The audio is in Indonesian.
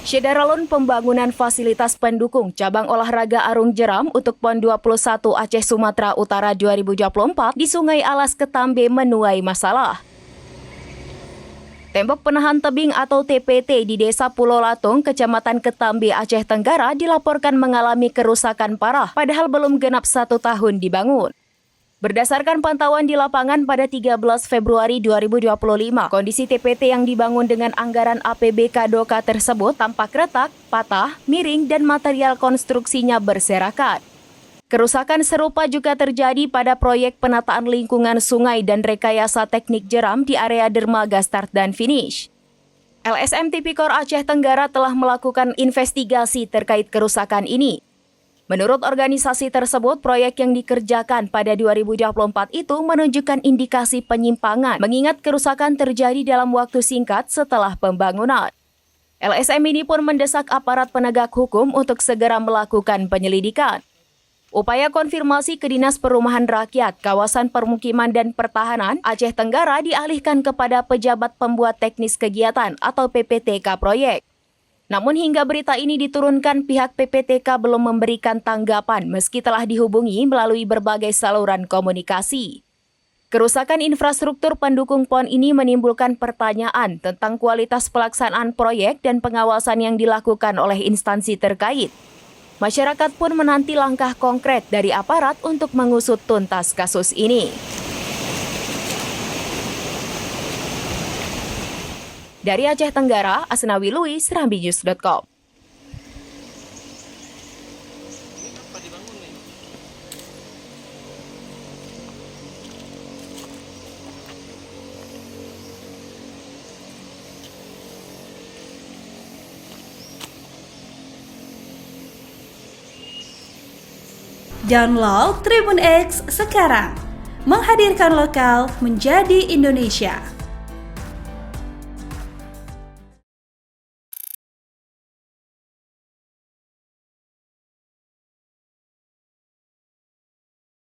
Syederalun pembangunan fasilitas pendukung cabang olahraga Arung Jeram untuk PON 21 Aceh Sumatera Utara 2024 di Sungai Alas Ketambe menuai masalah. Tembok penahan tebing atau TPT di Desa Pulau Latung, Kecamatan Ketambe, Aceh Tenggara dilaporkan mengalami kerusakan parah padahal belum genap 1 tahun dibangun. Berdasarkan pantauan di lapangan pada 13 Februari 2025, kondisi TPT yang dibangun dengan anggaran APBK Doka tersebut tampak retak, patah, miring, dan material konstruksinya berserakan. Kerusakan serupa juga terjadi pada proyek penataan lingkungan sungai dan rekayasa teknik jeram di area dermaga start dan finish. LSM Tipikor Aceh Tenggara telah melakukan investigasi terkait kerusakan ini. Menurut organisasi tersebut, proyek yang dikerjakan pada 2024 itu menunjukkan indikasi penyimpangan, mengingat kerusakan terjadi dalam waktu singkat setelah pembangunan. LSM ini pun mendesak aparat penegak hukum untuk segera melakukan penyelidikan. Upaya konfirmasi ke Dinas Perumahan Rakyat, Kawasan Permukiman dan Pertahanan Aceh Tenggara dialihkan kepada pejabat pembuat teknis kegiatan atau PPTK proyek. Namun hingga berita ini diturunkan, pihak PPTK belum memberikan tanggapan meski telah dihubungi melalui berbagai saluran komunikasi. Kerusakan infrastruktur pendukung PON ini menimbulkan pertanyaan tentang kualitas pelaksanaan proyek dan pengawasan yang dilakukan oleh instansi terkait. Masyarakat pun menanti langkah konkret dari aparat untuk mengusut tuntas kasus ini. Dari Aceh Tenggara, Asnawi Lui, SerambiNews.com. Download Tribun X sekarang, menghadirkan lokal menjadi Indonesia.